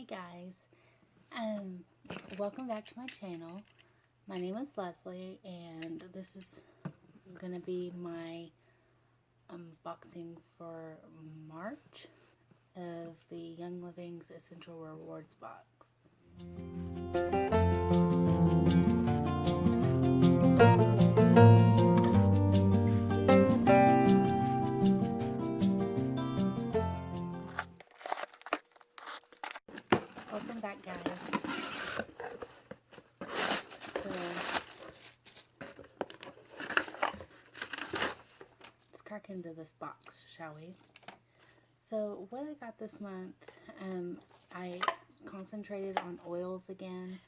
Hey guys, welcome back to my channel. My name is Leslie and this is going to be my unboxing for March of the Young Living's Essential Rewards box. Welcome back, guys. So let's crack into this box, shall we? So what I got this month, I concentrated on oils again.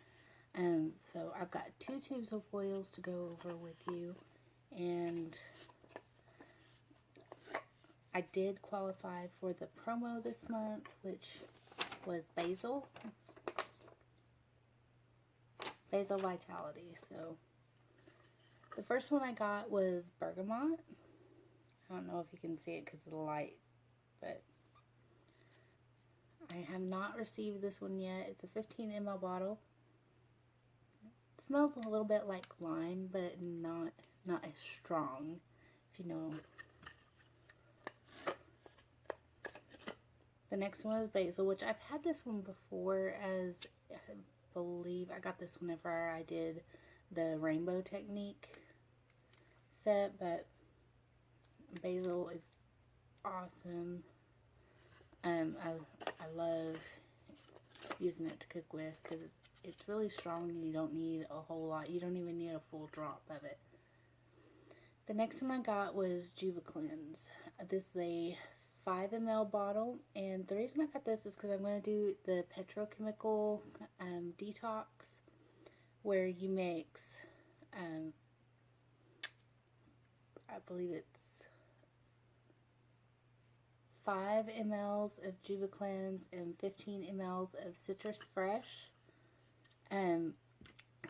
So I've got 2 tubes of oils to go over with you, and I did qualify for the promo this month, which was Basil Vitality. So the first one I got was Bergamot. I don't know if you can see it because of the light, but I have not received this one yet. It's a 15 ml bottle. It smells a little bit like lime, but not as strong, if you know. The next one is Basil, which I've had this one before, as I believe I got this whenever I did the Rainbow Technique set, but Basil is awesome. I love using it to cook with because it's really strong and you don't need a whole lot. You don't even need a full drop of it. The next one I got was JuvaCleanse. This is a 5 ml bottle, and the reason I got this is because I'm going to do the petrochemical detox, where you mix, I believe it's 5 ml of JuvaCleanse and 15 ml of Citrus Fresh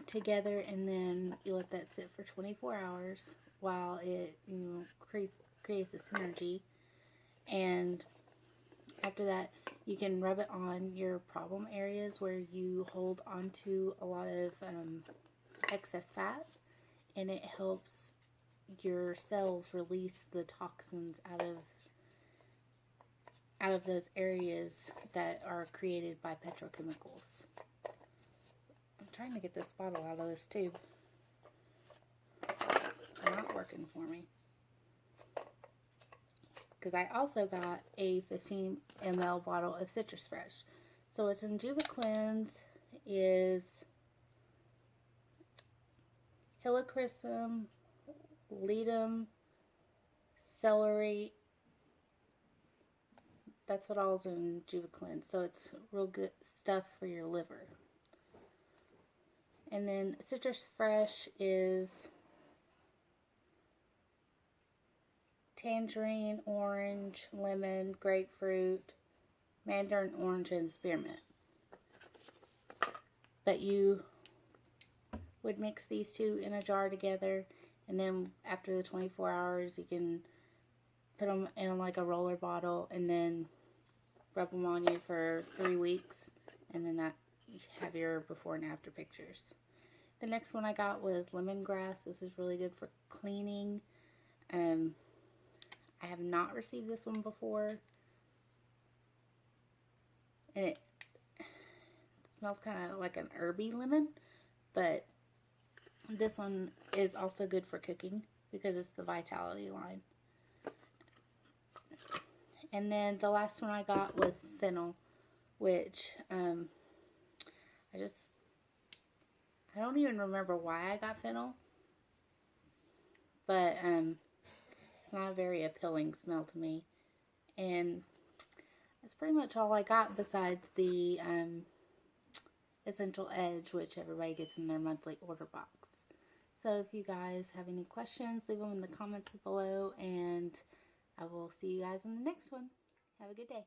together, and then you let that sit for 24 hours while it creates a synergy. And after that, you can rub it on your problem areas where you hold onto a lot of excess fat, and it helps your cells release the toxins out of those areas that are created by petrochemicals. I'm trying to get this bottle out of this tube. It's not working for me. Because I also got a 15 ml bottle of Citrus Fresh. So what's in JuvaCleanse is helichrysum, ledum, celery. That's what all's in JuvaCleanse. So it's real good stuff for your liver. And then Citrus Fresh is tangerine, orange, lemon, grapefruit, mandarin orange, and spearmint. But you would mix these two in a jar together, and then after the 24 hours you can put them in like a roller bottle and then rub them on you for 3 weeks, and then that you have your before and after pictures. The next one I got was lemongrass. This is really good for cleaning. I have not received this one before, and it smells kind of like an herby lemon, but this one is also good for cooking because it's the Vitality line. And then the last one I got was fennel, which I don't even remember why I got fennel, but it's not a very appealing smell to me, and that's pretty much all I got besides the Essential Edge, which everybody gets in their monthly order box. So if you guys have any questions, leave them in the comments below, and I will see you guys in the next one. Have a good day.